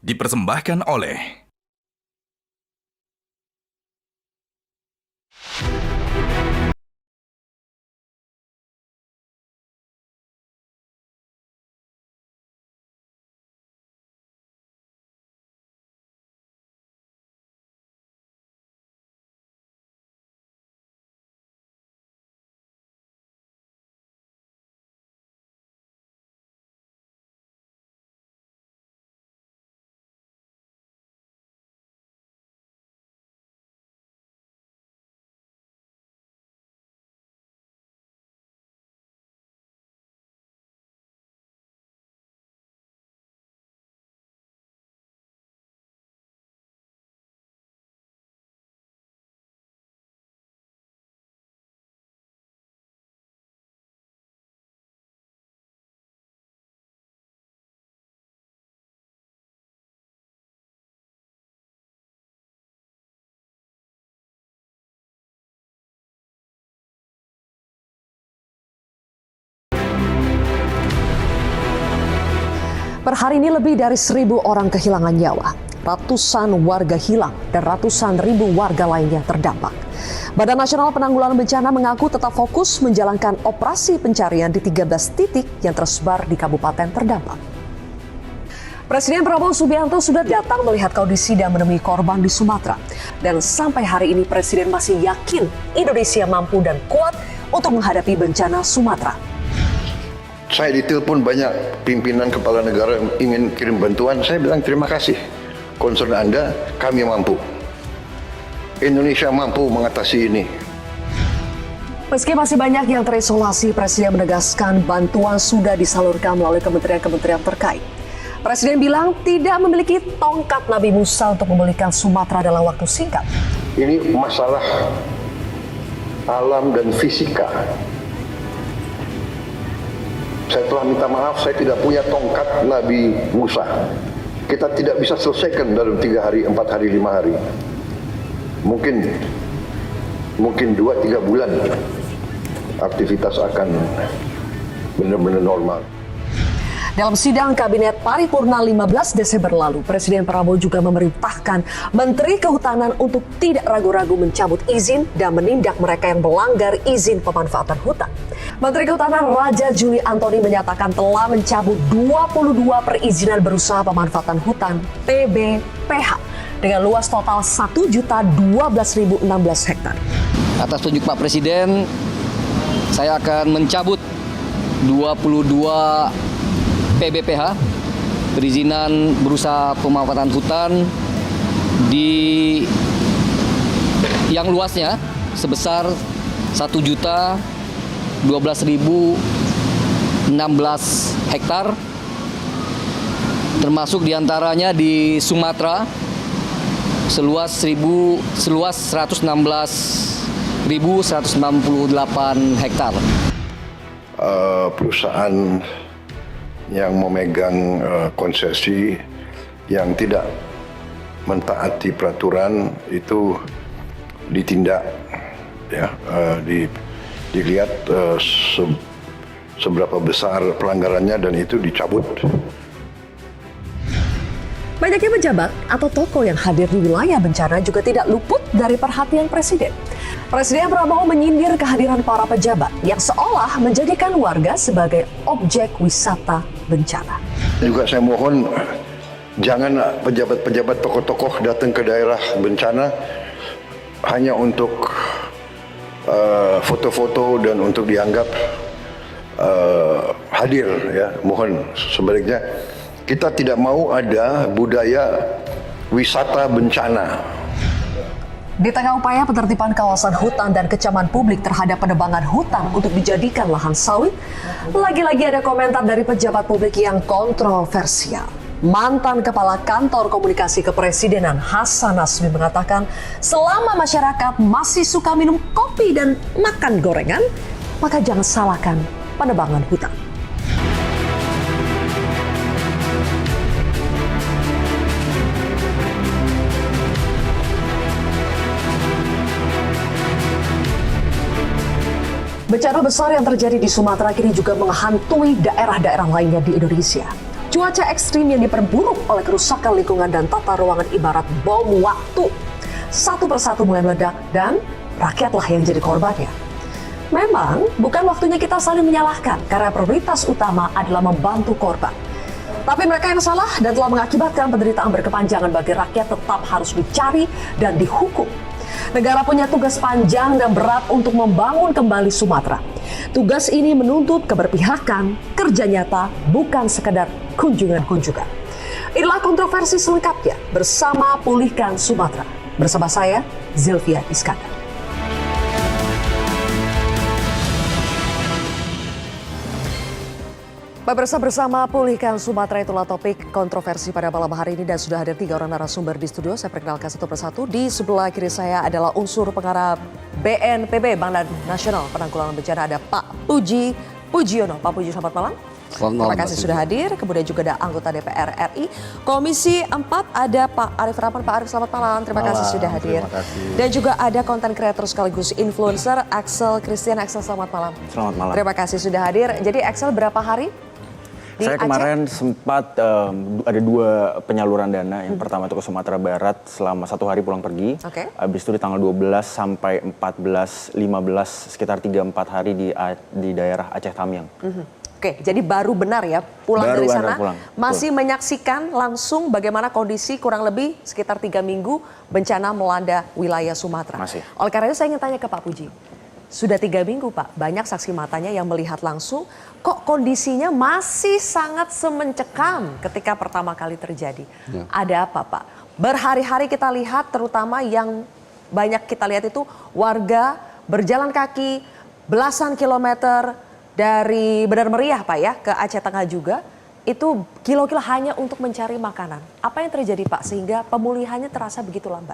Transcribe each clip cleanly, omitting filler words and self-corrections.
Dipersembahkan oleh Per hari ini lebih dari 1.000 orang kehilangan nyawa, ratusan warga hilang, dan ratusan ribu warga lainnya terdampak. Badan Nasional Penanggulangan Bencana mengaku tetap fokus menjalankan operasi pencarian di 13 titik yang tersebar di kabupaten terdampak. Presiden Prabowo Subianto sudah datang melihat kondisi dan menemui korban di Sumatera. Dan sampai hari ini Presiden masih yakin Indonesia mampu dan kuat untuk menghadapi bencana Sumatera. Saya ditelepon banyak pimpinan kepala negara yang ingin kirim bantuan. Saya bilang terima kasih. Concern Anda, kami mampu. Indonesia mampu mengatasi ini. Meski masih banyak yang terisolasi, Presiden menegaskan bantuan sudah disalurkan melalui kementerian-kementerian terkait. Presiden bilang tidak memiliki tongkat Nabi Musa untuk memulihkan Sumatera dalam waktu singkat. Ini masalah alam dan fisika. Saya telah minta maaf, saya tidak punya tongkat Nabi Musa. Kita tidak bisa selesaikan dalam 3 hari, 4 hari, 5 hari. Mungkin 2-3 bulan aktivitas akan benar-benar normal. Dalam sidang Kabinet Paripurna 15 Desember lalu, Presiden Prabowo juga memerintahkan Menteri Kehutanan untuk tidak ragu-ragu mencabut izin dan menindak mereka yang melanggar izin pemanfaatan hutan. Menteri Kehutanan Raja Juli Antoni menyatakan telah mencabut 22 perizinan berusaha pemanfaatan hutan (PBPH) dengan luas total 1.012.016 hektar. Atas tunjuk Pak Presiden, saya akan mencabut 22 PBPH, perizinan berusaha pemanfaatan hutan yang luasnya sebesar 1.012.016 hektar, termasuk diantaranya di Sumatera seluas 116.198 hektar. Perusahaan yang memegang konsesi yang tidak mentaati peraturan itu ditindak, ya, dilihat seberapa besar pelanggarannya dan itu dicabut. Banyaknya pejabat atau tokoh yang hadir di wilayah bencana juga tidak luput dari perhatian Presiden. Presiden Prabowo menyindir kehadiran para pejabat yang seolah menjadikan warga sebagai objek wisata bencana. Juga saya mohon jangan pejabat-pejabat tokoh-tokoh datang ke daerah bencana hanya untuk foto-foto dan untuk dianggap hadir, ya. Mohon sebaliknya kita tidak mau ada budaya wisata bencana. Di tengah upaya penertiban kawasan hutan dan kecaman publik terhadap penebangan hutan untuk dijadikan lahan sawit, lagi-lagi ada komentar dari pejabat publik yang kontroversial. Mantan Kepala Kantor Komunikasi Kepresidenan Hasan Nasbi mengatakan, selama masyarakat masih suka minum kopi dan makan gorengan, maka jangan salahkan penebangan hutan. Bencana besar yang terjadi di Sumatera kini juga menghantui daerah-daerah lainnya di Indonesia. Cuaca ekstrim yang diperburuk oleh kerusakan lingkungan dan tata ruangan ibarat bom waktu. Satu persatu mulai meledak dan rakyatlah yang jadi korbannya. Memang bukan waktunya kita saling menyalahkan karena prioritas utama adalah membantu korban. Tapi mereka yang salah dan telah mengakibatkan penderitaan berkepanjangan bagi rakyat tetap harus dicari dan dihukum. Negara punya tugas panjang dan berat untuk membangun kembali Sumatera. Tugas ini menuntut keberpihakan, kerja nyata, bukan sekedar kunjungan-kunjungan. Inilah kontroversi selengkapnya bersama Pulihkan Sumatera. Bersama saya, Zilvia Iskandar. Pemirsa, bersama Pulihkan Sumatera, itulah topik kontroversi pada malam hari ini dan sudah hadir 3 orang narasumber di studio. Saya perkenalkan satu persatu. Di sebelah kiri saya adalah unsur pengarah BNPB, Badan Nasional Penanggulangan Bencana, ada Pak Puji Pujiono. Pak Puji, selamat malam. Terima kasih sudah hadir. Kemudian juga ada anggota DPR RI Komisi 4, ada Pak Arief Rahman. Pak Arief, selamat malam. Terima kasih sudah hadir. Dan juga ada konten kreator sekaligus influencer Axel Christian. Axel, selamat malam. Selamat malam. Terima kasih sudah hadir. Jadi Axel, berapa hari di Saya Aceh? kemarin sempat ada 2 penyaluran dana. Yang pertama itu ke Sumatera Barat selama 1 hari pulang pergi. Habis itu di tanggal 12 sampai 14, 15 sekitar 3-4 hari di daerah Aceh Tamiang. Oke, jadi baru benar ya pulang Baru dari benar sana. pulang, Masih betul. menyaksikan langsung bagaimana kondisi kurang lebih sekitar 3 minggu bencana melanda wilayah Sumatera. Masih. Oleh karena itu saya ingin tanya ke Pak Puji. Sudah 3 minggu Pak, banyak saksi matanya yang melihat langsung. Kok kondisinya masih sangat semencekam ketika pertama kali terjadi? Ya. Ada apa Pak? Berhari-hari kita lihat, terutama yang banyak kita lihat itu warga berjalan kaki belasan kilometer dari Benar Meriah Pak ya ke Aceh Tengah juga. Itu kilo-kilo hanya untuk mencari makanan. Apa yang terjadi Pak sehingga pemulihannya terasa begitu lambat?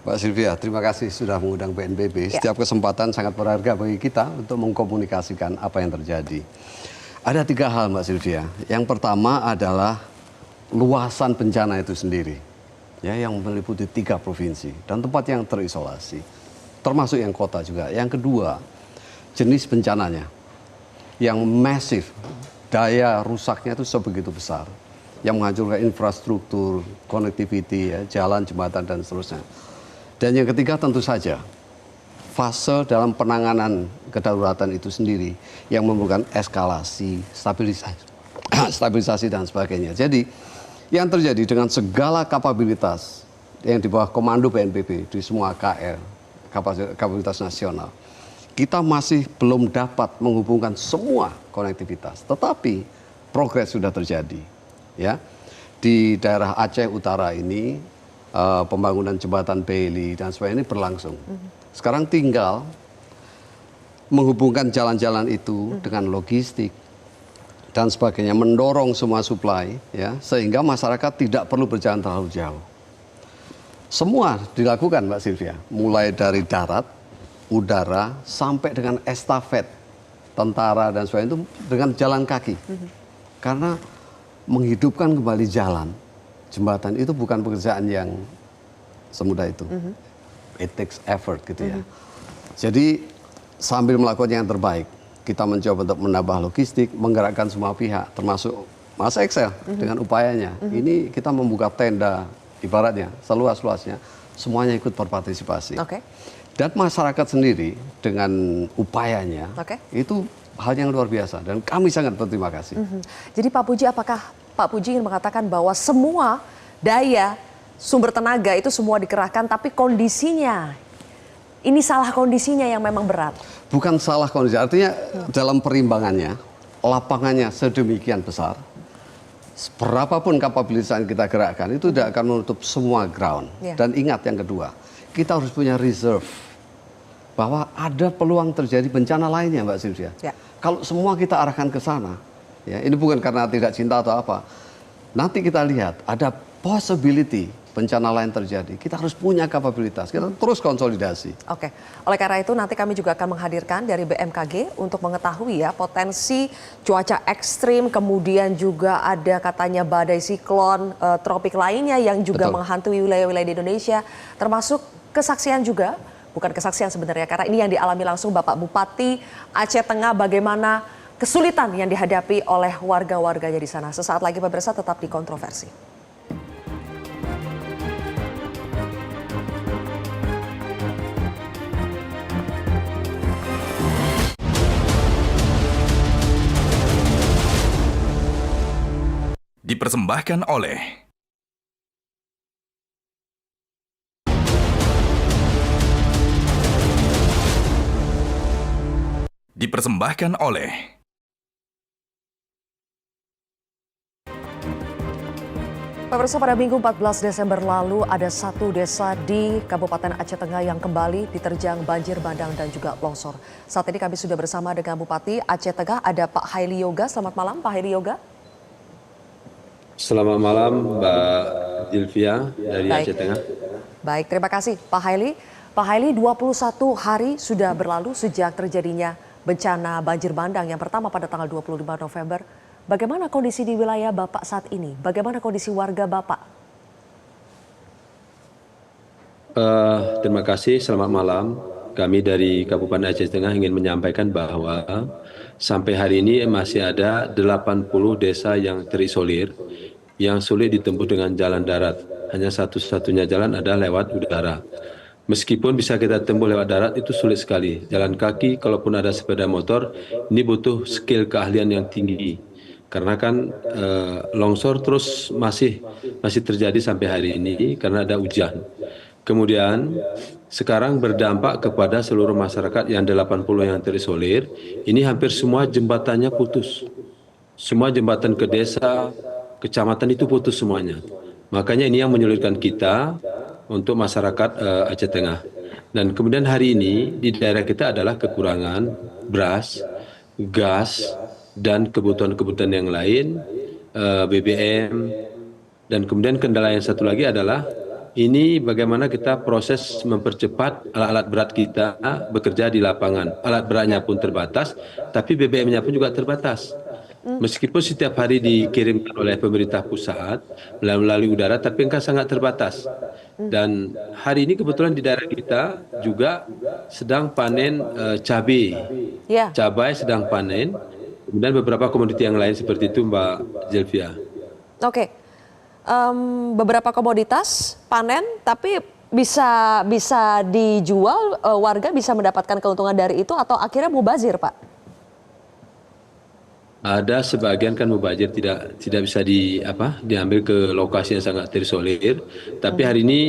Mbak Sylvia, terima kasih sudah mengundang BNPB. Ya. Setiap kesempatan sangat berharga bagi kita untuk mengkomunikasikan apa yang terjadi. Ada 3 hal Mbak Sylvia. Yang pertama adalah luasan bencana itu sendiri, ya, yang meliputi 3 provinsi dan tempat yang terisolasi, termasuk yang kota juga. Yang kedua, jenis bencananya yang masif, daya rusaknya itu sebegitu besar, yang menghancurkan infrastruktur, connectivity, ya, jalan, jembatan, dan seterusnya. Dan yang ketiga tentu saja, fase dalam penanganan kedaruratan itu sendiri yang memerlukan eskalasi, stabilisasi dan sebagainya. Jadi yang terjadi dengan segala kapabilitas yang di bawah komando BNPB di semua KR, kapabilitas nasional, kita masih belum dapat menghubungkan semua konektivitas. Tetapi progres sudah terjadi. Ya, di daerah Aceh Utara ini pembangunan jembatan Bailey dan sebagainya ini berlangsung. Sekarang tinggal menghubungkan jalan-jalan itu dengan logistik dan sebagainya, mendorong semua supply, ya, sehingga masyarakat tidak perlu berjalan terlalu jauh. Semua dilakukan Mbak Sylvia, mulai dari darat, udara, sampai dengan estafet tentara dan sebagainya itu dengan jalan kaki. Karena menghidupkan kembali jalan, jembatan itu bukan pekerjaan yang semudah itu. It takes effort gitu ya. Jadi sambil melakukan yang terbaik, kita mencoba untuk menambah logistik, menggerakkan semua pihak, termasuk Mas Excel dengan upayanya. Ini kita membuka tenda, ibaratnya seluas-luasnya, semuanya ikut berpartisipasi. Dan masyarakat sendiri dengan upayanya, itu hal yang luar biasa dan kami sangat berterima kasih. Jadi Pak Puji, apakah Pak Puji ingin mengatakan bahwa semua daya sumber tenaga itu semua dikerahkan, tapi kondisinya, ini salah kondisinya yang memang berat? Bukan salah kondisi, artinya dalam perimbangannya, lapangannya sedemikian besar, berapapun kapabilitas yang kita gerakkan, itu tidak akan menutup semua ground. Dan ingat yang kedua, kita harus punya reserve, bahwa ada peluang terjadi bencana lainnya Mbak Sylvia. Kalau semua kita arahkan ke sana, ya, ini bukan karena tidak cinta atau apa, nanti kita lihat ada possibility bencana lain terjadi. Kita harus punya kapabilitas, kita terus konsolidasi. Oleh karena itu nanti kami juga akan menghadirkan dari BMKG untuk mengetahui ya potensi cuaca ekstrim, kemudian juga ada katanya badai siklon tropik lainnya yang juga menghantui wilayah-wilayah di Indonesia, termasuk kesaksian juga, bukan kesaksian sebenarnya, karena ini yang dialami langsung Bapak Bupati Aceh Tengah, bagaimana kesulitan yang dihadapi oleh warga-warganya di sana. Sesaat lagi pemirsa tetap di Kontroversi. Dipersembahkan oleh Pemirsa, pada Minggu 14 Desember lalu ada satu desa di Kabupaten Aceh Tengah yang kembali diterjang banjir bandang dan juga longsor. Saat ini kami sudah bersama dengan Bupati Aceh Tengah, ada Pak Haili Yoga. Selamat malam Pak Haili Yoga. Selamat malam Mbak Zilvia dari Aceh Tengah. Baik, terima kasih Pak Haili. Pak Haili, 21 hari sudah berlalu sejak terjadinya bencana banjir bandang yang pertama pada tanggal 25 November. Bagaimana kondisi di wilayah Bapak saat ini? Bagaimana kondisi warga Bapak? Terima kasih, selamat malam. Kami dari Kabupaten Aceh Tengah ingin menyampaikan bahwa sampai hari ini masih ada 80 desa yang terisolir, yang sulit ditempuh dengan jalan darat. Hanya satu-satunya jalan adalah lewat udara. Meskipun bisa kita tempuh lewat darat, itu sulit sekali. Jalan kaki, kalaupun ada sepeda motor, ini butuh skill keahlian yang tinggi. Karena kan longsor terus masih terjadi sampai hari ini karena ada hujan. Kemudian sekarang berdampak kepada seluruh masyarakat yang 80 yang terisolir. Ini hampir semua jembatannya putus. Semua jembatan ke desa, kecamatan itu putus semuanya. Makanya ini yang menyulitkan kita untuk masyarakat Aceh Tengah. Dan kemudian hari ini di daerah kita adalah kekurangan beras, gas, dan kebutuhan-kebutuhan yang lain, BBM, dan kemudian kendala yang satu lagi adalah ini bagaimana kita proses mempercepat alat-alat berat kita bekerja di lapangan. Alat beratnya pun terbatas, tapi BBM-nya pun juga terbatas. Meskipun setiap hari dikirimkan oleh pemerintah pusat melalui udara, tapi kan sangat terbatas. Dan hari ini kebetulan di daerah kita juga sedang panen cabai. Cabai sedang panen. Kemudian beberapa komoditi yang lain seperti itu Mbak Zilvia. Oke, beberapa komoditas panen tapi bisa dijual, warga bisa mendapatkan keuntungan dari itu atau akhirnya mubazir Pak? Ada sebagian kan mubazir tidak bisa diambil ke lokasi yang sangat terisolir. Tapi hari ini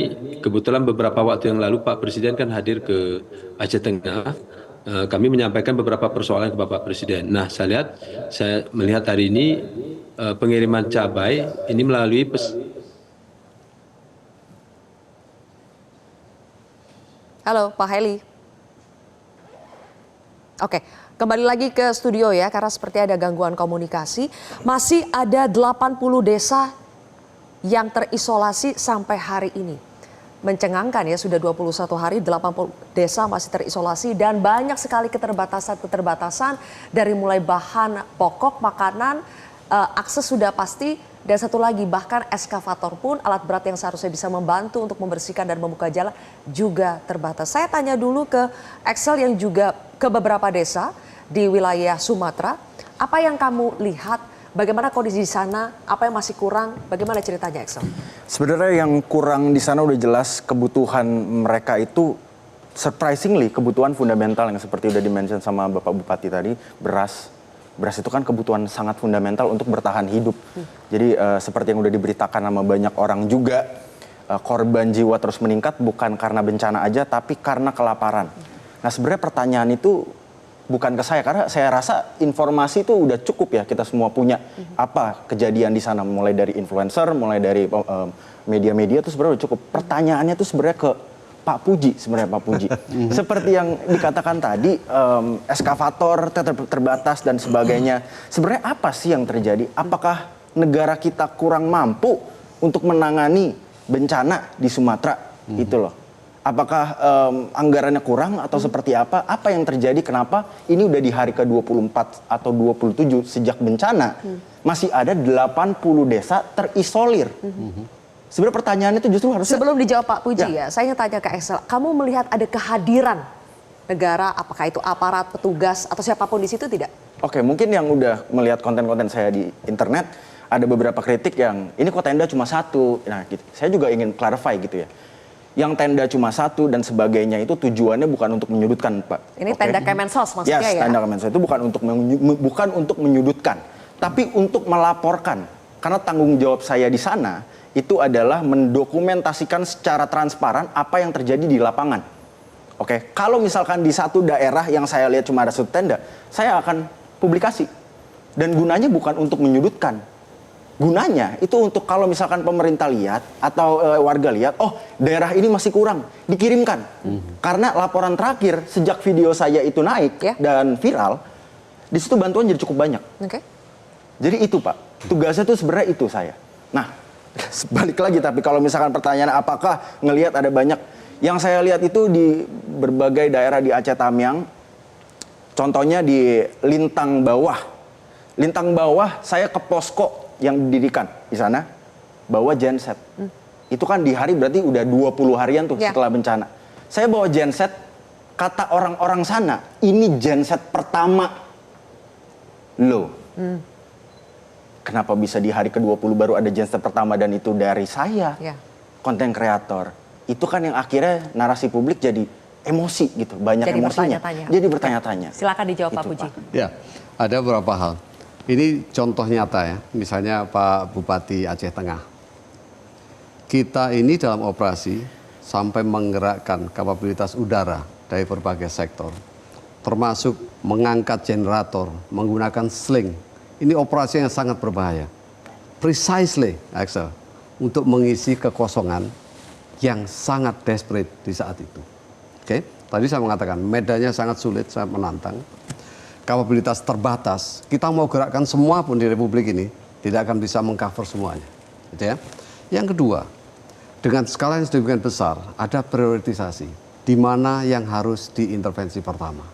kebetulan beberapa waktu yang lalu Pak Presiden kan hadir ke Aceh Tengah. Kami menyampaikan beberapa persoalan ke Bapak Presiden. Nah, saya melihat hari ini pengiriman cabai ini melalui Halo, Pak Haili. Oke, kembali lagi ke studio ya, karena seperti ada gangguan komunikasi. Masih ada 80 desa yang terisolasi sampai hari ini. Mencengangkan ya, sudah 21 hari 80 desa masih terisolasi dan banyak sekali keterbatasan dari mulai bahan pokok, makanan, akses sudah pasti, dan satu lagi bahkan eskavator pun, alat berat yang seharusnya bisa membantu untuk membersihkan dan membuka jalan juga terbatas. Saya tanya dulu ke Excel yang juga ke beberapa desa di wilayah Sumatera, apa yang kamu lihat? Bagaimana kondisi di sana? Apa yang masih kurang? Bagaimana ceritanya, Excel? Sebenarnya yang kurang di sana udah jelas kebutuhan mereka itu surprisingly kebutuhan fundamental yang seperti udah dimention sama Bapak Bupati tadi, beras. Beras itu kan kebutuhan sangat fundamental untuk bertahan hidup. Jadi seperti yang udah diberitakan sama banyak orang juga, korban jiwa terus meningkat bukan karena bencana aja, tapi karena kelaparan. Nah sebenarnya pertanyaan itu bukan ke saya, karena saya rasa informasi itu udah cukup ya, kita semua punya apa kejadian di sana, mulai dari influencer, mulai dari media-media itu sebenarnya udah cukup. Pertanyaannya itu sebenarnya ke Pak Puji, sebenarnya Pak Puji. Seperti yang dikatakan tadi, eskavator terbatas dan sebagainya. Sebenarnya apa sih yang terjadi? Apakah negara kita kurang mampu untuk menangani bencana di Sumatera? Itu loh. Apakah anggarannya kurang atau seperti apa? Apa yang terjadi? Kenapa ini udah di hari ke-24 atau 27 sejak bencana masih ada 80 desa terisolir? Sebenarnya pertanyaannya itu justru harusnya... Sebelum dijawab Pak Puji ya, saya ingin tanya ke Excel. Kamu melihat ada kehadiran negara, apakah itu aparat, petugas, atau siapapun di situ tidak? Oke, mungkin yang udah melihat konten-konten saya di internet, ada beberapa kritik yang, ini kok tenda cuma satu. Nah, gitu. Saya juga ingin clarify gitu ya. Yang tenda cuma satu dan sebagainya itu tujuannya bukan untuk menyudutkan, Pak. Ini tenda Kemensos maksudnya yes, ya? Tenda Kemensos itu bukan untuk menyudutkan, tapi untuk melaporkan. Karena tanggung jawab saya di sana itu adalah mendokumentasikan secara transparan apa yang terjadi di lapangan. Oke, kalau misalkan di satu daerah yang saya lihat cuma ada satu tenda, saya akan publikasi. Dan gunanya bukan untuk menyudutkan. Gunanya itu untuk kalau misalkan pemerintah lihat atau warga lihat, oh daerah ini masih kurang, dikirimkan. Karena laporan terakhir sejak video saya itu naik dan viral, di situ bantuan jadi cukup banyak. Jadi itu Pak, tugasnya tuh sebenarnya itu saya. Nah, balik lagi tapi kalau misalkan pertanyaan apakah ngelihat ada banyak, yang saya lihat itu di berbagai daerah di Aceh Tamiang, contohnya di Lintang Bawah. Lintang Bawah saya ke posko yang didirikan di sana, bawa genset. Itu kan di hari berarti udah 20 harian tuh setelah bencana. Saya bawa genset, kata orang-orang sana, ini genset pertama. Loh, kenapa bisa di hari ke-20 baru ada genset pertama dan itu dari saya, konten kreator. Itu kan yang akhirnya narasi publik jadi emosi gitu, banyak jadi emosinya. Jadi bertanya-tanya. Silakan dijawab Pak Puji. Ya, ada beberapa hal. Ini contoh nyata ya, misalnya Pak Bupati Aceh Tengah. Kita ini dalam operasi sampai menggerakkan kapabilitas udara dari berbagai sektor. Termasuk mengangkat generator, menggunakan sling. Ini operasi yang sangat berbahaya. Precisely, Axel, untuk mengisi kekosongan yang sangat desperate di saat itu. Oke, tadi saya mengatakan medannya sangat sulit, sangat menantang. Kapabilitas terbatas, kita mau gerakkan semua pun di Republik ini tidak akan bisa mengcover semuanya, gitu ya. Yang kedua, dengan skala yang sedemikian besar, ada prioritisasi di mana yang harus diintervensi pertama,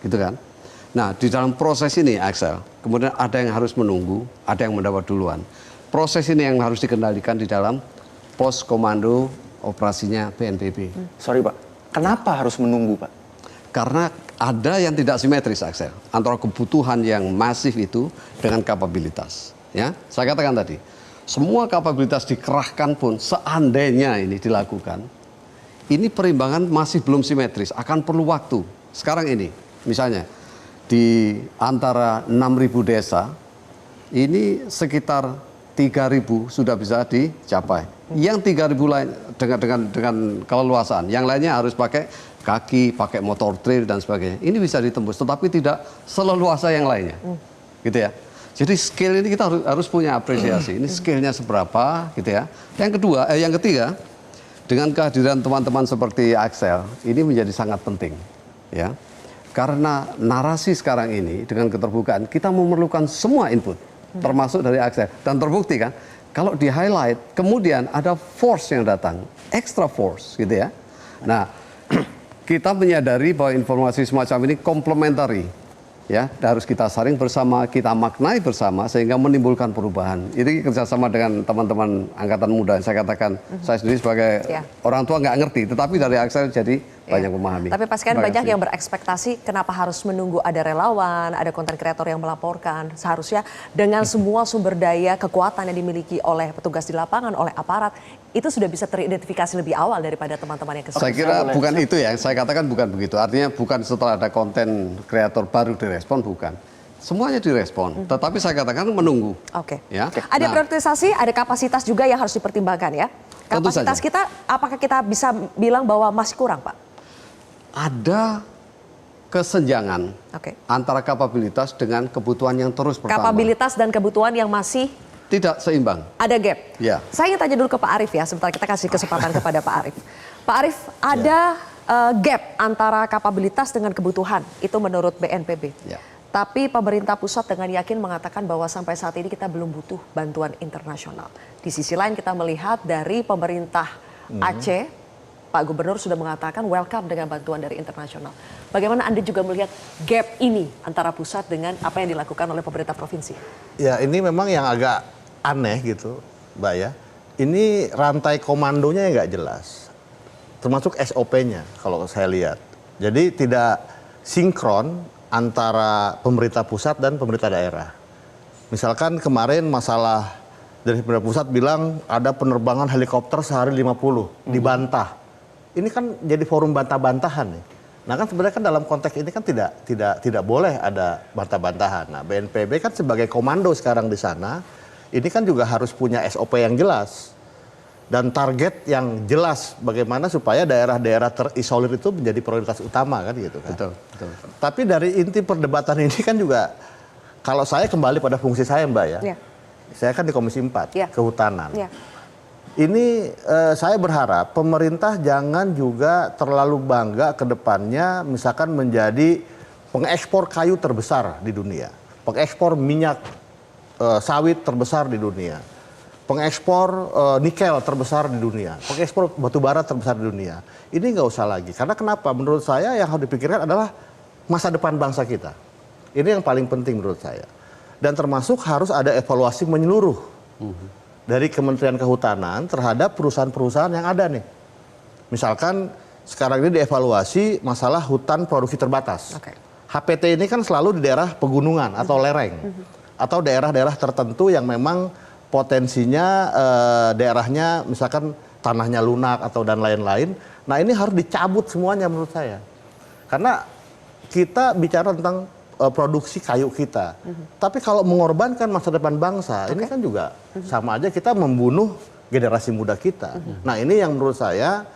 gitu kan? Nah, di dalam proses ini, Axel, kemudian ada yang harus menunggu, ada yang mendapat duluan. Proses ini yang harus dikendalikan di dalam pos komando operasinya BNPB. Sorry Pak, kenapa harus menunggu Pak? Karena ada yang tidak simetris, Axel, antara kebutuhan yang masif itu dengan kapabilitas. Ya, saya katakan tadi, semua kapabilitas dikerahkan pun seandainya ini dilakukan, ini perimbangan masih belum simetris, akan perlu waktu. Sekarang ini, misalnya di antara 6.000 desa, ini sekitar 3.000 sudah bisa dicapai. Yang 3.000 lain dengan keleluasaan, yang lainnya harus pakai kaki, pakai motor trail dan sebagainya. Ini bisa ditembus, tetapi tidak seleluasa yang lainnya, gitu ya. Jadi skill ini kita harus punya apresiasi. Ini skillnya seberapa, gitu ya. Yang ketiga, dengan kehadiran teman-teman seperti Axel, ini menjadi sangat penting, ya. Karena narasi sekarang ini dengan keterbukaan kita memerlukan semua input, termasuk dari Axel. Dan terbukti kan, kalau di highlight, kemudian ada force yang datang, extra force, gitu ya. Nah, kita menyadari bahwa informasi semacam ini komplementari, ya, harus kita saring bersama, kita maknai bersama sehingga menimbulkan perubahan. Ini kerjasama dengan teman-teman angkatan muda. Saya katakan, saya sendiri sebagai orang tua nggak ngerti, tetapi dari Axel jadi banyak memahami. Tapi pastikan banyak yang berekspektasi kenapa harus menunggu ada relawan, ada konten kreator yang melaporkan. Seharusnya dengan semua sumber daya, kekuatan yang dimiliki oleh petugas di lapangan, oleh aparat, itu sudah bisa teridentifikasi lebih awal daripada teman-teman yang kesulitan. Saya kira bukan itu ya, saya katakan bukan begitu. Artinya bukan setelah ada konten kreator baru direspon, bukan. Semuanya direspon, tetapi saya katakan menunggu. Oke. Ya? Ada prioritisasi, ada kapasitas juga yang harus dipertimbangkan ya. Kapasitas kita, apakah kita bisa bilang bahwa masih kurang, Pak? Ada kesenjangan antara kapabilitas dengan kebutuhan yang terus bertambah. Kapabilitas dan kebutuhan yang masih tidak seimbang. Ada gap. Ya. Saya ingin tanya dulu ke Pak Arief ya, sebentar kita kasih kesempatan kepada Pak Arief. Pak Arief, ada gap antara kapabilitas dengan kebutuhan, itu menurut BNPB. Ya. Tapi pemerintah pusat dengan yakin mengatakan bahwa sampai saat ini kita belum butuh bantuan internasional. Di sisi lain kita melihat dari pemerintah Aceh, Pak Gubernur sudah mengatakan welcome dengan bantuan dari internasional. Bagaimana Anda juga melihat gap ini antara pusat dengan apa yang dilakukan oleh pemerintah provinsi? Ya, ini memang yang agak aneh gitu, Mbak ya. Ini rantai komandonya yang nggak jelas. Termasuk SOP-nya kalau saya lihat. Jadi tidak sinkron antara pemerintah pusat dan pemerintah daerah. Misalkan kemarin masalah dari pemerintah pusat bilang ada penerbangan helikopter sehari 50, dibantah. Ini kan jadi forum bantah-bantahan nih. Nah kan sebenarnya kan dalam konteks ini kan tidak boleh ada bantah-bantahan. Nah BNPB kan sebagai komando sekarang di sana, ini kan juga harus punya SOP yang jelas dan target yang jelas bagaimana supaya daerah-daerah terisolir itu menjadi prioritas utama kan gitu kan. Betul, betul. Tapi dari inti perdebatan ini kan juga kalau saya kembali pada fungsi saya Mbak ya. Saya kan di Komisi 4 Kehutanan. Ini saya berharap pemerintah jangan juga terlalu bangga ke depannya misalkan menjadi pengekspor kayu terbesar di dunia. Pengekspor minyak sawit terbesar di dunia. Pengekspor nikel terbesar di dunia, pengekspor batu bara terbesar di dunia. Ini nggak usah lagi. Karena kenapa? Menurut saya yang harus dipikirkan adalah masa depan bangsa kita. Ini yang paling penting menurut saya. Dan termasuk harus ada evaluasi menyeluruh dari Kementerian Kehutanan terhadap perusahaan-perusahaan yang ada nih. Misalkan sekarang ini dievaluasi masalah hutan produksi terbatas. HPT ini kan selalu di daerah pegunungan atau lereng. Atau daerah-daerah tertentu yang memang potensinya daerahnya misalkan tanahnya lunak atau dan lain-lain. Nah ini harus dicabut semuanya menurut saya. Karena kita bicara tentang produksi kayu kita. Tapi kalau mengorbankan masa depan bangsa, ini kan juga sama aja kita membunuh generasi muda kita. Nah ini yang menurut saya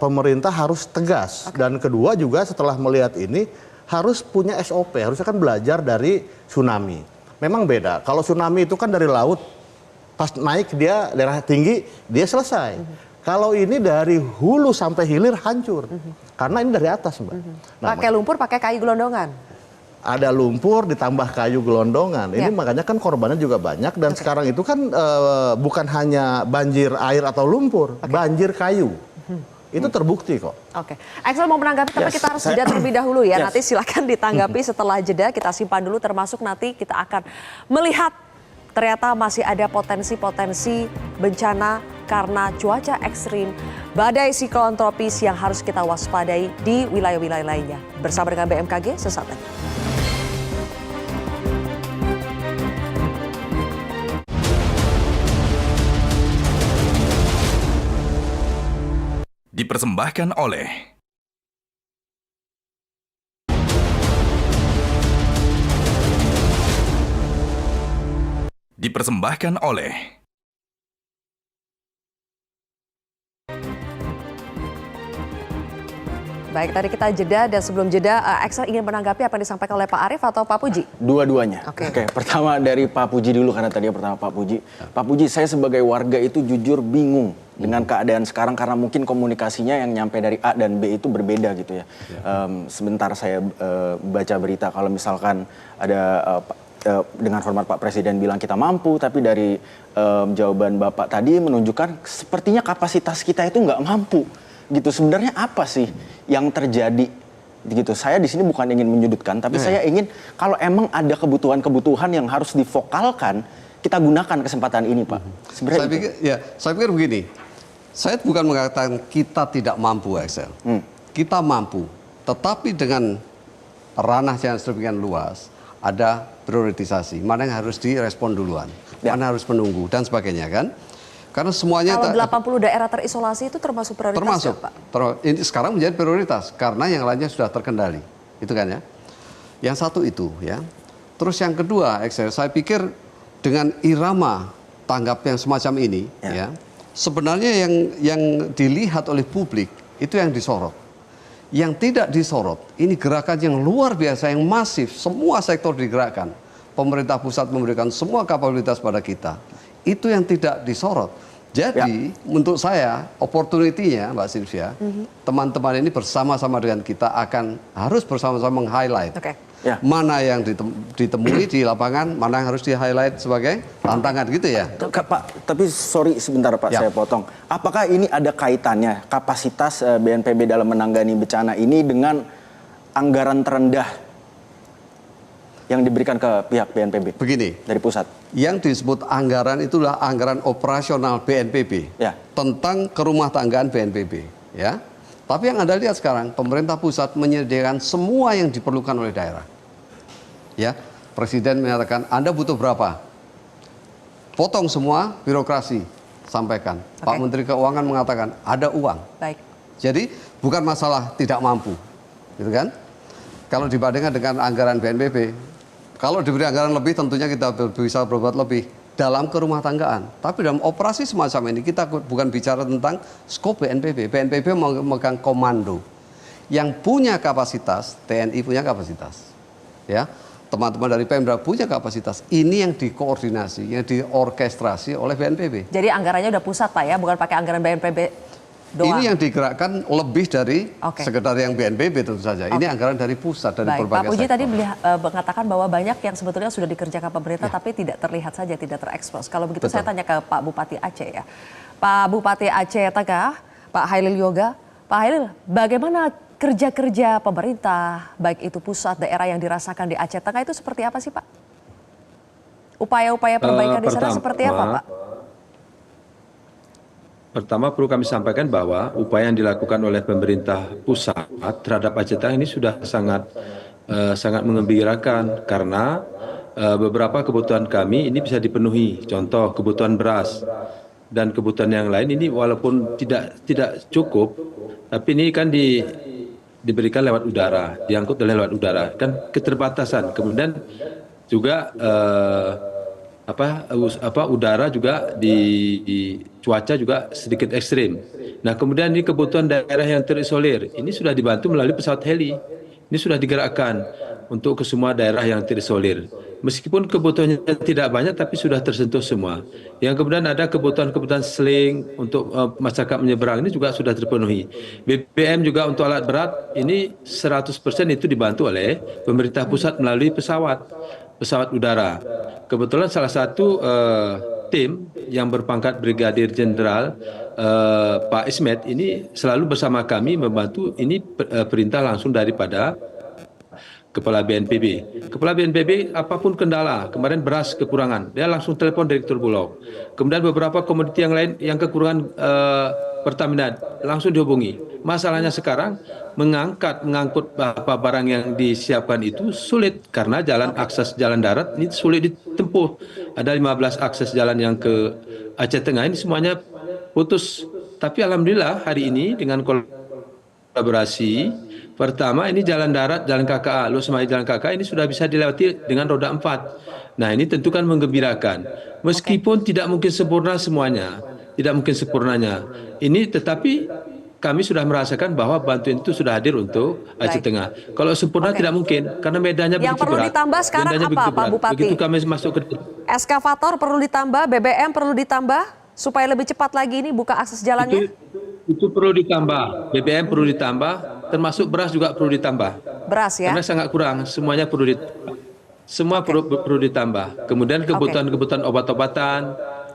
pemerintah harus tegas. Dan kedua juga setelah melihat ini harus punya SOP, harusnya kan belajar dari tsunami. Memang beda. Kalau tsunami itu kan dari laut, pas naik dia daerah tinggi, dia selesai. Kalau ini dari hulu sampai hilir hancur. Karena ini dari atas, Mbak. Nah, pakai lumpur, pakai kayu gelondongan. Ada lumpur ditambah kayu gelondongan. Ini makanya kan korbannya juga banyak. Dan sekarang itu kan bukan hanya banjir air atau lumpur, banjir kayu. Itu terbukti kok. Oke, Axel mau menanggapi, tapi kita harus jeda terlebih dahulu ya. Nanti silakan ditanggapi setelah jeda, kita simpan dulu, termasuk nanti kita akan melihat ternyata masih ada potensi-potensi bencana karena cuaca ekstrim, badai siklon tropis yang harus kita waspadai di wilayah-wilayah lainnya. Bersama dengan BMKG, sesaat lagi. Dipersembahkan oleh Baik, tadi kita jeda dan sebelum jeda, Axel ingin menanggapi apa yang disampaikan oleh Pak Arief atau Pak Puji? Dua-duanya. Oke, pertama dari Pak Puji dulu karena tadi pertama Pak Puji. Pak Puji, saya sebagai warga itu jujur bingung dengan keadaan sekarang karena mungkin komunikasinya yang nyampe dari A dan B itu berbeda gitu ya. Sebentar saya baca berita kalau misalkan ada dengan hormat Pak Presiden bilang kita mampu, tapi dari jawaban Bapak tadi menunjukkan sepertinya kapasitas kita itu nggak mampu. Gitu, sebenarnya apa sih yang terjadi gitu? Saya di sini bukan ingin menyudutkan, tapi saya ingin kalau emang ada kebutuhan-kebutuhan yang harus divokalkan, kita gunakan kesempatan ini, Pak. Sebenarnya saya pikir begini, saya bukan mengatakan kita tidak mampu, Axel. Kita mampu, tetapi dengan ranah yang sedemikian luas, ada prioritisasi, mana yang harus direspon duluan, mana harus menunggu dan sebagainya kan. Karena semuanya kalau 80 daerah terisolasi itu termasuk prioritas, Pak? Pak? Ini sekarang menjadi prioritas karena yang lainnya sudah terkendali, itu kan ya. Yang satu itu ya. Terus yang kedua, saya pikir dengan irama tanggap yang semacam ini, ya, sebenarnya yang dilihat oleh publik itu yang disorot. Yang tidak disorot, ini gerakan yang luar biasa, yang masif, semua sektor digerakkan. Pemerintah pusat memberikan semua kapabilitas pada kita. Itu yang tidak disorot. Jadi untuk saya opportunity-nya Mbak Sylvia, teman-teman ini bersama-sama dengan kita harus bersama-sama meng-highlight mana yang ditemui di lapangan, mana yang harus di-highlight sebagai tantangan gitu ya. Pak, tapi sorry sebentar Pak, saya potong. Apakah ini ada kaitannya kapasitas BNPB dalam menangani bencana ini dengan anggaran terendah yang diberikan ke pihak BNPB? Begini, dari pusat. Yang disebut anggaran itulah anggaran operasional BNPB tentang kerumah tanggaan BNPB, ya. Tapi yang Anda lihat sekarang, pemerintah pusat menyediakan semua yang diperlukan oleh daerah. Ya, Presiden menyatakan Anda butuh berapa? Potong semua birokrasi, sampaikan. Pak Menteri Keuangan mengatakan ada uang. Baik. Jadi bukan masalah tidak mampu, gitu kan? Kalau dibandingkan dengan anggaran BNPB, kalau diberi anggaran lebih tentunya kita bisa berbuat lebih dalam kerumah tanggaan. Tapi dalam operasi semacam ini kita bukan bicara tentang skop BNPB. BNPB memegang komando. Yang punya kapasitas, TNI punya kapasitas. Ya, teman-teman dari Pemda punya kapasitas. Ini yang dikoordinasi, yang diorkestrasi oleh BNPB. Jadi anggarannya udah pusat Pak ya, bukan pakai anggaran BNPB doang. Ini yang digerakkan lebih dari sekedar yang BNPB tentu saja. Ini anggaran dari pusat, dari berbagai Pak Puji sektor. tadi mengatakan bahwa banyak yang sebetulnya sudah dikerjakan pemerintah tapi tidak terlihat saja, tidak terekspos. Kalau begitu saya tanya ke Pak Bupati Aceh ya. Pak Bupati Aceh Tengah, Pak Hailil Yoga. Pak Hailil, bagaimana kerja-kerja pemerintah, baik itu pusat, daerah yang dirasakan di Aceh Tengah itu seperti apa sih Pak? Upaya-upaya perbaikan di sana seperti apa Pak? Pertama perlu kami sampaikan bahwa upaya yang dilakukan oleh pemerintah pusat terhadap Aceh Tengah ini sudah sangat mengembirakan karena beberapa kebutuhan kami ini bisa dipenuhi. Contoh kebutuhan beras dan kebutuhan yang lain ini walaupun tidak cukup, tapi ini kan diberikan lewat udara, diangkut lewat udara, kan keterbatasan. Kemudian juga udara juga di cuaca juga sedikit ekstrim. Nah kemudian ini kebutuhan daerah yang terisolir ini sudah dibantu melalui pesawat heli. Ini sudah digerakkan untuk ke semua daerah yang terisolir. Meskipun kebutuhannya tidak banyak tapi sudah tersentuh semua. Yang kemudian ada kebutuhan seling untuk masyarakat menyeberang ini juga sudah terpenuhi. BBM juga untuk alat berat ini 100% itu dibantu oleh pemerintah pusat melalui pesawat udara. Kebetulan salah satu tim yang berpangkat Brigadir Jenderal Pak Ismet ini selalu bersama kami membantu ini perintah langsung daripada Kepala BNPB. Kepala BNPB apapun kendala, kemarin beras kekurangan, dia langsung telepon Direktur Bulog. Kemudian beberapa komoditi yang lain yang kekurangan Pertamina langsung dihubungi. Masalahnya sekarang mengangkut barang yang disiapkan itu sulit karena akses jalan darat ini sulit ditempuh. Ada 15 akses jalan yang ke Aceh Tengah ini semuanya putus. Tapi alhamdulillah hari ini dengan kolaborasi, pertama ini jalan darat, jalan KKA, Losmai jalan KKA ini sudah bisa dilewati dengan roda 4. Nah ini tentu kan menggembirakan. Meskipun tidak mungkin sempurna semuanya, tidak mungkin sempurnanya. Ini tetapi kami sudah merasakan bahwa bantuan itu sudah hadir untuk Aceh Tengah. Kalau sempurna tidak mungkin karena medannya begitu berat. Yang perlu ditambah sekarang apa Pak Bupati? Begitu kami masuk ke eskavator perlu ditambah, BBM perlu ditambah supaya lebih cepat lagi ini buka akses jalannya? Itu perlu ditambah, BBM perlu ditambah, termasuk beras juga perlu ditambah. Beras ya? Karena sangat kurang, semuanya perlu perlu ditambah. Kemudian kebutuhan obat-obatan,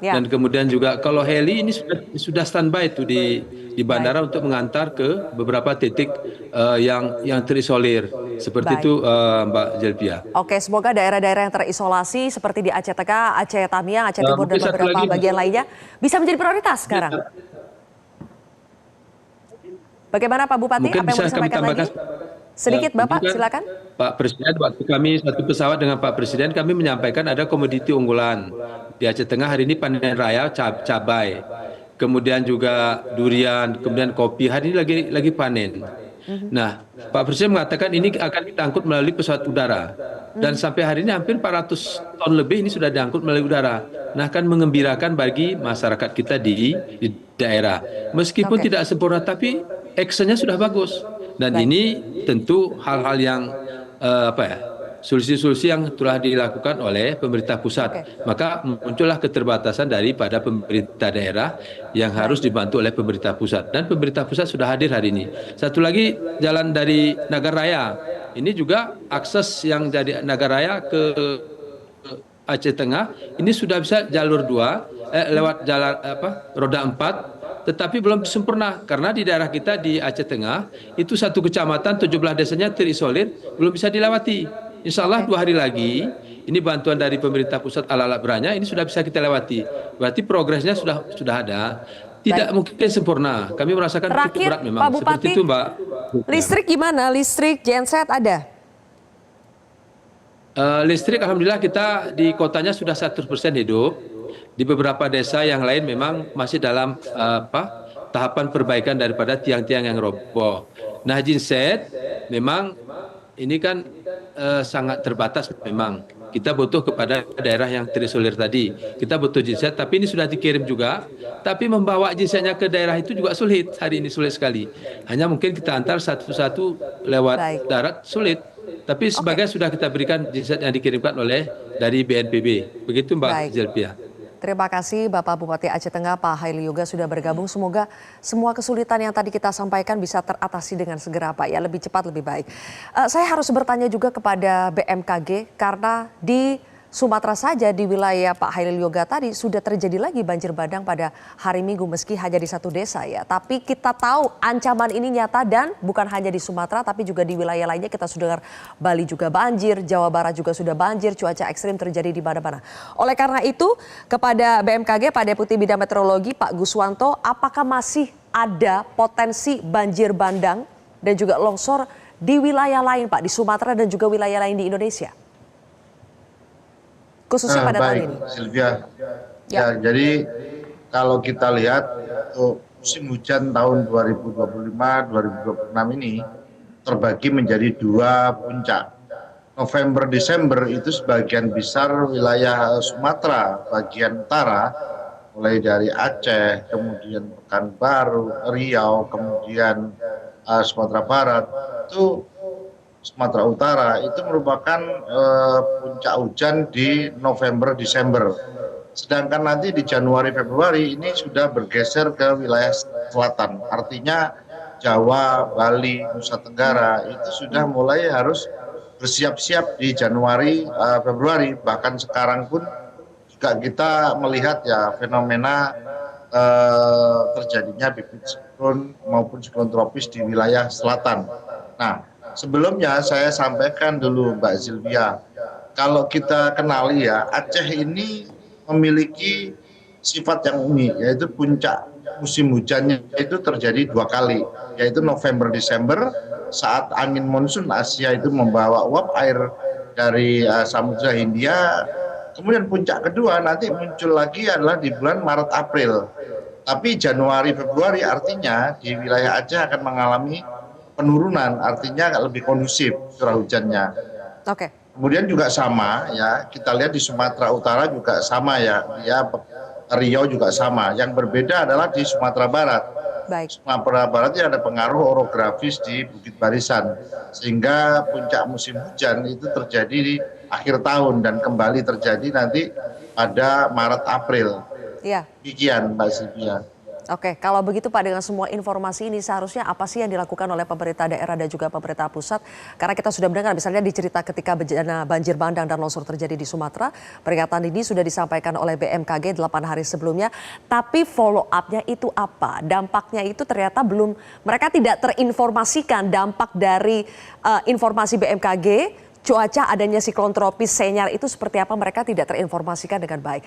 dan kemudian juga kalau heli ini sudah standby itu di bandara untuk mengantar ke beberapa titik yang terisolir. Seperti itu Mbak Jelpia. Oke, semoga daerah-daerah yang terisolasi seperti di Aceh Tengah, Aceh Tamiang, Aceh Timur dan beberapa bagian lainnya bisa menjadi prioritas sekarang. Bagaimana Pak Bupati? Mungkin apa yang mau disampaikan lagi? Sedikit Bapak, silakan. Pak Presiden, waktu kami satu pesawat dengan Pak Presiden, kami menyampaikan ada komoditi unggulan. Di Aceh Tengah hari ini panen raya cabai. Kemudian juga durian, kemudian kopi. Hari ini lagi panen. Nah, Pak Presiden mengatakan ini akan diangkut melalui pesawat udara. Dan sampai hari ini hampir 400 ton lebih ini sudah diangkut melalui udara. Nah, akan mengembirakan bagi masyarakat kita di daerah. Meskipun tidak sempurna, tapi actionnya sudah bagus. Dan ini tentu hal-hal yang solusi-solusi yang telah dilakukan oleh pemerintah pusat. Maka muncullah keterbatasan daripada pemerintah daerah yang harus dibantu oleh pemerintah pusat. Dan pemerintah pusat sudah hadir hari ini. Satu lagi jalan dari Nagaraya. Ini juga akses yang dari Nagaraya ke Aceh Tengah ini sudah bisa jalur 2 lewat jalan roda 4. Tetapi belum sempurna karena di daerah kita di Aceh Tengah itu satu kecamatan 17 desanya terisolir belum bisa dilewati. Insya Allah 2 hari lagi ini bantuan dari pemerintah pusat alat-alat beratnya ini sudah bisa kita lewati. Berarti progresnya sudah ada. Tidak mungkin sempurna. Kami merasakan cukup berat memang. Pak Bupati, seperti itu, Mbak. Listrik gimana? Listrik, genset ada? Listrik alhamdulillah kita di kotanya sudah 100% hidup. Di beberapa desa yang lain memang masih dalam tahapan perbaikan daripada tiang-tiang yang roboh. Nah, genset memang ini kan sangat terbatas memang. Kita butuh kepada daerah yang terisolir tadi. Kita butuh genset, tapi ini sudah dikirim juga. Tapi membawa gensetnya ke daerah itu juga sulit. Hari ini sulit sekali. Hanya mungkin kita antar satu-satu lewat darat sulit. Tapi sebagian sudah kita berikan genset yang dikirimkan oleh dari BNPB. Begitu Mbak Zelvia. Terima kasih Bapak Bupati Aceh Tengah, Pak Haili Yoga sudah bergabung. Semoga semua kesulitan yang tadi kita sampaikan bisa teratasi dengan segera Pak, ya lebih cepat lebih baik. Saya harus bertanya juga kepada BMKG karena di Sumatera saja di wilayah Pak Haili Yoga tadi sudah terjadi lagi banjir bandang pada hari Minggu meski hanya di satu desa ya. Tapi kita tahu ancaman ini nyata dan bukan hanya di Sumatera tapi juga di wilayah lainnya kita sudah dengar Bali juga banjir, Jawa Barat juga sudah banjir, cuaca ekstrim terjadi di mana-mana. Oleh karena itu kepada BMKG Pak Deputi Bidang Meteorologi Pak Guswanto, apakah masih ada potensi banjir bandang dan juga longsor di wilayah lain Pak, di Sumatera dan juga wilayah lain di Indonesia? Khususnya pada tahun ini. Sylvia, ya, jadi kalau kita lihat untuk musim hujan tahun 2025-2026 ini terbagi menjadi dua puncak. November Desember itu sebagian besar wilayah Sumatera bagian utara, mulai dari Aceh, kemudian Pekanbaru, Riau, kemudian Sumatera Barat, itu Sumatera Utara itu merupakan puncak hujan di November Desember. Sedangkan nanti di Januari Februari ini sudah bergeser ke wilayah selatan. Artinya Jawa, Bali, Nusa Tenggara itu sudah mulai harus bersiap-siap di Januari Februari. Bahkan sekarang pun juga kita melihat ya fenomena terjadinya bibit siklon maupun siklon tropis di wilayah selatan. Nah, sebelumnya saya sampaikan dulu Mbak Sylvia, kalau kita kenali ya Aceh ini memiliki sifat yang unik, yaitu puncak musim hujannya itu terjadi dua kali, yaitu November Desember saat angin monsun Asia itu membawa uap air dari Samudra Hindia. Kemudian puncak kedua nanti muncul lagi adalah di bulan Maret April. Tapi Januari Februari artinya di wilayah Aceh akan mengalami penurunan, artinya lebih kondusif curah hujannya. Oke. Kemudian juga sama ya, kita lihat di Sumatera Utara juga sama ya, Riau juga sama. Yang berbeda adalah di Sumatera Barat. Baik. Sumatera Barat ini ada pengaruh orografis di Bukit Barisan, sehingga puncak musim hujan itu terjadi di akhir tahun dan kembali terjadi nanti pada Maret April. Iya. Demikian Mbak Sylvia. Oke, kalau begitu Pak dengan semua informasi ini seharusnya apa sih yang dilakukan oleh pemerintah daerah dan juga pemerintah pusat? Karena kita sudah mendengar misalnya dicerita ketika bencana banjir bandang dan longsor terjadi di Sumatera, peringatan ini sudah disampaikan oleh BMKG 8 hari sebelumnya. Tapi follow up-nya itu apa? Dampaknya itu ternyata belum, mereka tidak terinformasikan dampak dari informasi BMKG, cuaca adanya siklon tropis Senyar itu seperti apa, mereka tidak terinformasikan dengan baik.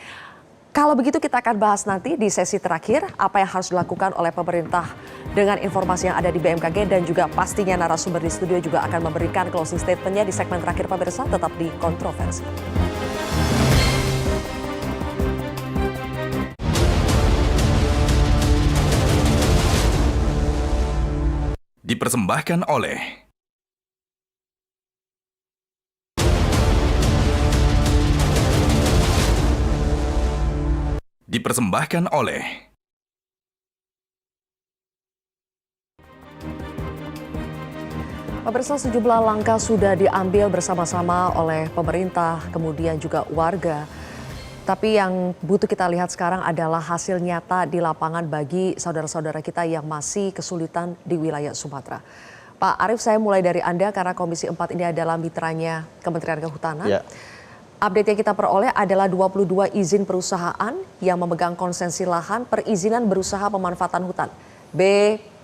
Kalau begitu kita akan bahas nanti di sesi terakhir apa yang harus dilakukan oleh pemerintah dengan informasi yang ada di BMKG dan juga pastinya narasumber di studio juga akan memberikan closing statement-nya di segmen terakhir pemirsa, tetap di Kontroversi. Dipersembahkan oleh Pemirsa, sejumlah langkah sudah diambil bersama-sama oleh pemerintah, kemudian juga warga. Tapi yang butuh kita lihat sekarang adalah hasil nyata di lapangan bagi saudara-saudara kita yang masih kesulitan di wilayah Sumatera. Pak Arief, saya mulai dari Anda karena Komisi 4 ini adalah mitranya Kementerian Kehutanan. Ya. Update yang kita peroleh adalah 22 izin perusahaan yang memegang konsensi lahan perizinan berusaha pemanfaatan hutan.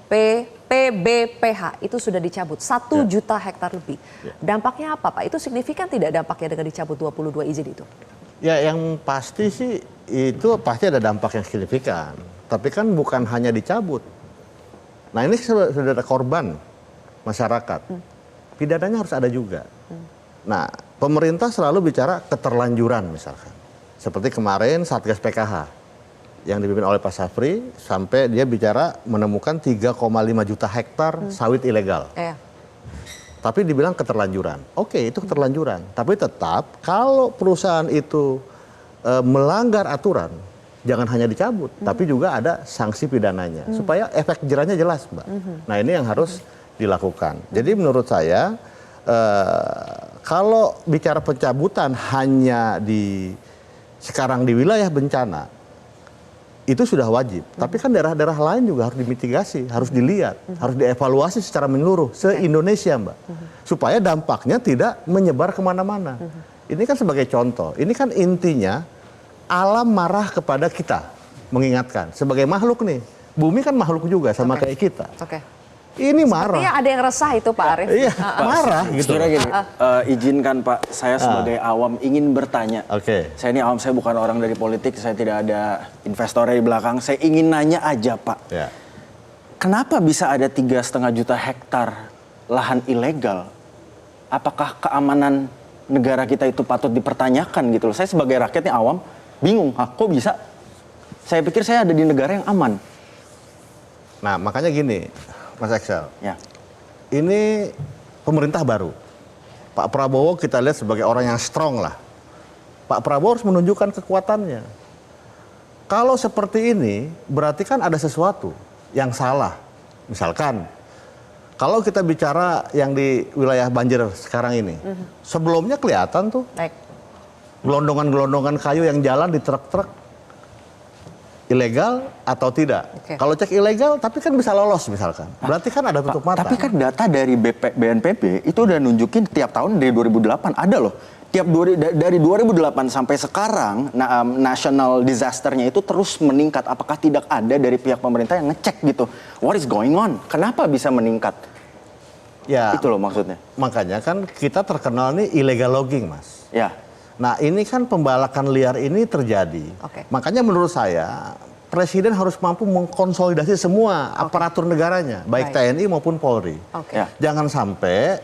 PBPH itu sudah dicabut 1 juta hektar lebih. Dampaknya apa Pak? Itu signifikan tidak dampaknya dengan dicabut 22 izin itu? Ya yang pasti sih itu pasti ada dampak yang signifikan. tapi kan bukan hanya dicabut. Nah ini sudah ada korban masyarakat, pidananya harus ada juga. Nah pemerintah selalu bicara keterlanjuran misalkan. Seperti kemarin Satgas PKH yang dipimpin oleh Pak Safri sampai dia bicara menemukan 3,5 juta hektar sawit ilegal. Tapi dibilang keterlanjuran. Oke, itu keterlanjuran. Tapi tetap kalau perusahaan itu melanggar aturan, jangan hanya dicabut, tapi juga ada sanksi pidananya. Supaya efek jerahnya jelas, Mbak. Nah ini yang harus dilakukan. Jadi menurut saya, kalau bicara pencabutan hanya sekarang di wilayah bencana, itu sudah wajib. Tapi kan daerah-daerah lain juga harus dimitigasi, harus dilihat, harus dievaluasi secara menyeluruh se-Indonesia, Mbak. Supaya dampaknya tidak menyebar kemana-mana. Ini kan sebagai contoh, ini kan intinya alam marah kepada kita, mengingatkan. Sebagai makhluk nih, bumi kan makhluk juga sama kayak kita. Ini marah. Sepertinya ada yang resah itu Pak Arief. Iya, marah gitu. Gini, izinkan Pak, saya sebagai awam ingin bertanya. Saya ini awam, saya bukan orang dari politik, saya tidak ada investornya di belakang. Saya ingin nanya aja Pak, kenapa bisa ada 3,5 juta hektar lahan ilegal? Apakah keamanan negara kita itu patut dipertanyakan gitu loh? Saya sebagai rakyatnya awam, bingung, kok bisa? Saya pikir saya ada di negara yang aman. Nah makanya gini, Mas Excel, ini pemerintah baru. Pak Prabowo kita lihat sebagai orang yang strong lah. Pak Prabowo harus menunjukkan kekuatannya. Kalau seperti ini, berarti kan ada sesuatu yang salah. Misalkan, kalau kita bicara yang di wilayah banjir sekarang ini, sebelumnya kelihatan tuh gelondongan-gelondongan kayu yang jalan di truk-truk, ilegal atau tidak. Kalau cek ilegal, tapi kan bisa lolos misalkan. Berarti kan ada tutup mata. Tapi kan data dari BNPB itu udah nunjukin tiap tahun dari 2008 ada loh. Dari 2008 sampai sekarang, national disasternya itu terus meningkat. Apakah tidak ada dari pihak pemerintah yang ngecek gitu? What is going on? Kenapa bisa meningkat? Ya, itu loh maksudnya. Makanya kan kita terkenal nih illegal logging, Mas. Ya. Nah ini kan pembalakan liar ini terjadi. Makanya menurut saya Presiden harus mampu mengkonsolidasi semua aparatur negaranya, baik TNI maupun Polri. Jangan sampai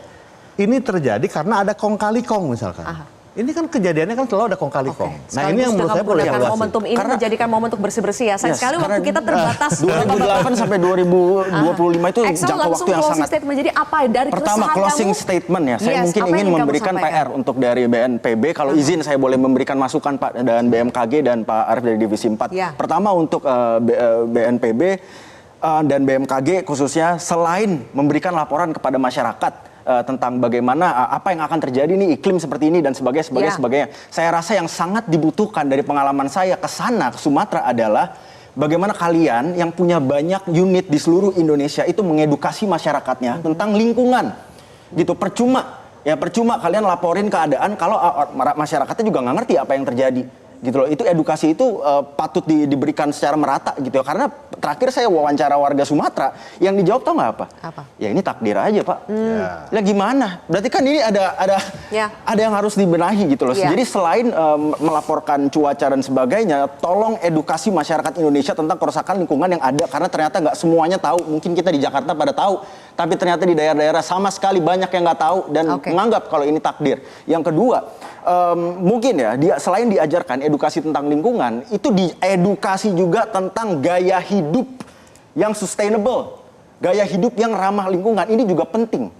ini terjadi karena ada kong kali kong misalkan. Ini kan kejadiannya kan selalu ada kong kali kong. Nah ini yang menurut saya perlu dievaluasi. Momentum ini menjadikan momentum bersih-bersih ya. Sayang sekali waktu kita terbatas. 2008 sampai 2025 itu jangka waktu yang sangat. Statement. Jadi apa dari pertama closing statement ya. Saya mungkin ingin memberikan PR untuk dari BNPB. Kalau izin saya boleh memberikan masukan Pak dan BMKG dan Pak Arief dari Divisi 4. Pertama untuk BNPB dan BMKG khususnya selain memberikan laporan kepada masyarakat tentang bagaimana apa yang akan terjadi nih iklim seperti ini dan sebagainya. Saya rasa yang sangat dibutuhkan dari pengalaman saya ke sana ke Sumatera adalah bagaimana kalian yang punya banyak unit di seluruh Indonesia itu mengedukasi masyarakatnya tentang lingkungan. Gitu, percuma kalian laporin keadaan kalau masyarakatnya juga nggak ngerti apa yang terjadi. Gitu loh, itu edukasi itu patut diberikan secara merata gitu ya. Karena terakhir saya wawancara warga Sumatera yang dijawab tau nggak apa? Ya ini takdir aja Pak. Lah gimana? Berarti kan ini ada yang harus dibenahi gitu loh. Jadi selain melaporkan cuaca dan sebagainya, tolong edukasi masyarakat Indonesia tentang kerusakan lingkungan yang ada. Karena ternyata nggak semuanya tahu. Mungkin kita di Jakarta pada tahu, tapi ternyata di daerah-daerah sama sekali banyak yang nggak tahu dan menganggap kalau ini takdir. Yang kedua, mungkin ya selain diajarkan edukasi tentang lingkungan, itu diedukasi juga tentang gaya hidup yang sustainable, gaya hidup yang ramah lingkungan. Ini juga penting.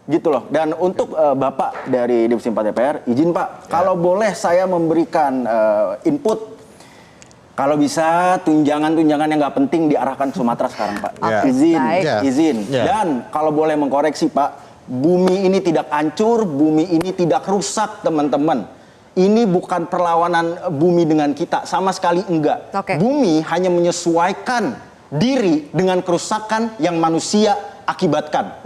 Gitu loh. Dan untuk Bapak dari Divisi 4 DPR, izin Pak, kalau boleh saya memberikan input, kalau bisa tunjangan-tunjangan yang nggak penting diarahkan ke Sumatera sekarang Pak. Izin. Dan kalau boleh mengkoreksi Pak, bumi ini tidak hancur, bumi ini tidak rusak teman-teman. Ini bukan perlawanan bumi dengan kita, sama sekali enggak. Bumi hanya menyesuaikan diri dengan kerusakan yang manusia akibatkan.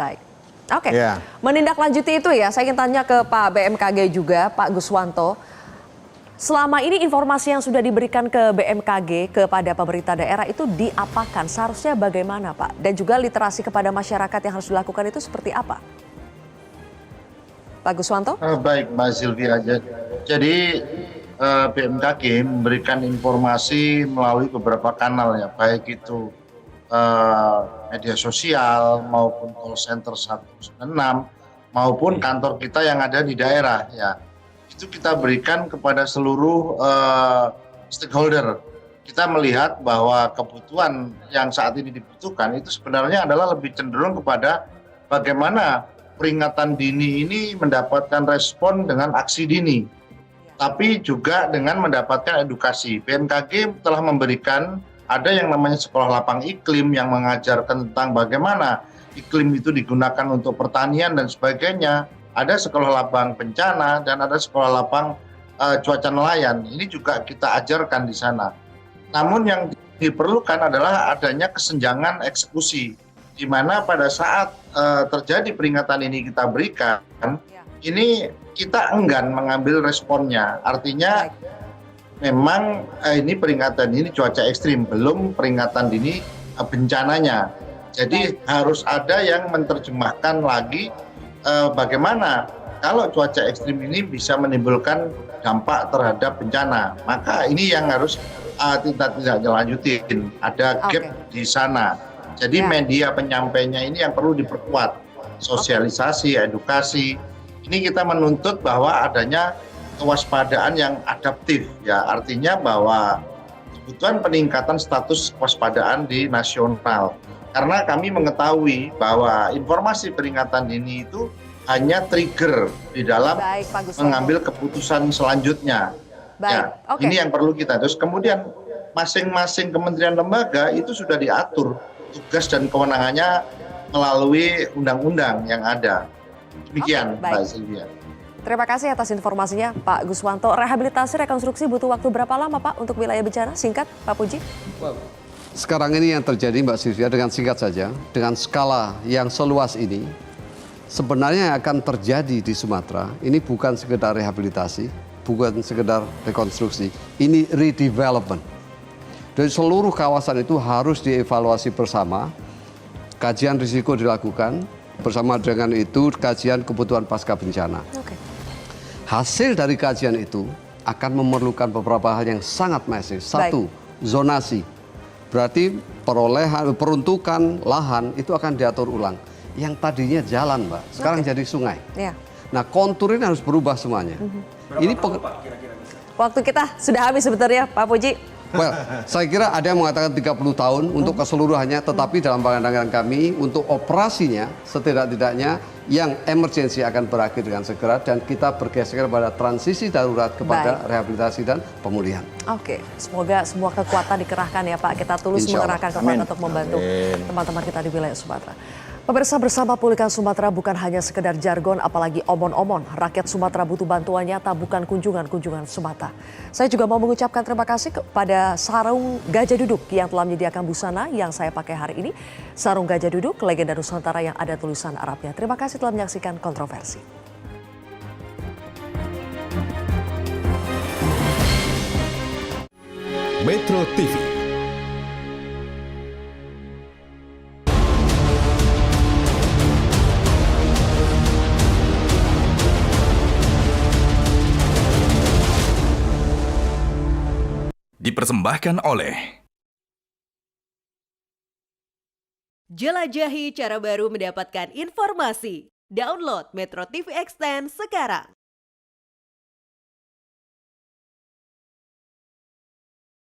Menindaklanjuti itu ya, saya ingin tanya ke Pak BMKG juga, Pak Guswanto. Selama ini informasi yang sudah diberikan ke BMKG kepada pemerintah daerah itu diapakan? Seharusnya bagaimana Pak? Dan juga literasi kepada masyarakat yang harus dilakukan itu seperti apa? Pak Guswanto? Baik Mbak Sylvia. Jadi BMKG memberikan informasi melalui beberapa kanal ya, baik itu media sosial maupun call center 196 maupun kantor kita yang ada di daerah ya. Itu kita berikan kepada seluruh stakeholder. Kita melihat bahwa kebutuhan yang saat ini dibutuhkan itu sebenarnya adalah lebih cenderung kepada bagaimana peringatan dini ini mendapatkan respon dengan aksi dini, tapi juga dengan mendapatkan edukasi. BMKG telah memberikan, ada yang namanya sekolah lapang iklim yang mengajarkan tentang bagaimana iklim itu digunakan untuk pertanian dan sebagainya. Ada sekolah lapang bencana dan ada sekolah lapang cuaca nelayan. Ini juga kita ajarkan di sana. Namun yang diperlukan adalah adanya kesenjangan eksekusi, di mana pada saat terjadi peringatan ini kita berikan, ini kita enggan mengambil responnya. Artinya memang ini peringatan ini cuaca ekstrim, belum peringatan dini bencananya. Jadi harus ada yang menerjemahkan lagi bagaimana kalau cuaca ekstrim ini bisa menimbulkan dampak terhadap bencana. Maka ini yang harus tidak dilanjutin, ada gap di sana. Jadi media penyampainya ini yang perlu diperkuat, sosialisasi, edukasi. Ini kita menuntut bahwa adanya kewaspadaan yang adaptif, ya artinya bahwa kebutuhan peningkatan status kewaspadaan di nasional. Karena kami mengetahui bahwa informasi peringatan dini itu hanya trigger di dalam mengambil keputusan selanjutnya. Ya, ini yang perlu kita. Terus kemudian masing-masing kementerian lembaga itu sudah diatur tugas dan kewenangannya melalui undang-undang yang ada. Demikian, Mbak Sylvia. Terima kasih atas informasinya, Pak Guswanto. Rehabilitasi rekonstruksi butuh waktu berapa lama, Pak, untuk wilayah bencana? Singkat, Pak Puji. Sekarang ini yang terjadi, Mbak Sylvia, dengan singkat saja, dengan skala yang seluas ini, sebenarnya yang akan terjadi di Sumatera ini bukan sekedar rehabilitasi, bukan sekedar rekonstruksi, ini redevelopment. Dari seluruh kawasan itu harus dievaluasi bersama, kajian risiko dilakukan, bersama dengan itu kajian kebutuhan pasca bencana. Hasil dari kajian itu akan memerlukan beberapa hal yang sangat masif. Satu, zonasi. Berarti peruntukan lahan itu akan diatur ulang. Yang tadinya jalan, Mbak, sekarang jadi sungai. Nah, kontur ini harus berubah semuanya. Ini waktu kita sudah habis sebenarnya, Pak Puji. Well, saya kira ada yang mengatakan 30 tahun untuk keseluruhannya, tetapi dalam pandangan kami untuk operasinya setidak-tidaknya yang emergensi akan berakhir dengan segera dan kita bergeser pada transisi darurat kepada rehabilitasi dan pemulihan. Oke, semoga semua kekuatan dikerahkan ya Pak. Kita tulus mengerahkan kekuatan untuk membantu teman-teman kita di wilayah Sumatera. Pemirsa, bersama pulihkan Sumatera bukan hanya sekedar jargon apalagi omon-omon. Rakyat Sumatera butuh bantuan nyata, bukan kunjungan-kunjungan semata. Saya juga mau mengucapkan terima kasih kepada Sarung Gajah Duduk yang telah menyediakan busana yang saya pakai hari ini. Sarung Gajah Duduk, legenda Nusantara yang ada tulisan Arabnya. Terima kasih telah menyaksikan Kontroversi. Metro TV. Dipersembahkan oleh Jelajahi cara baru mendapatkan informasi. Download Metro TV Extend sekarang.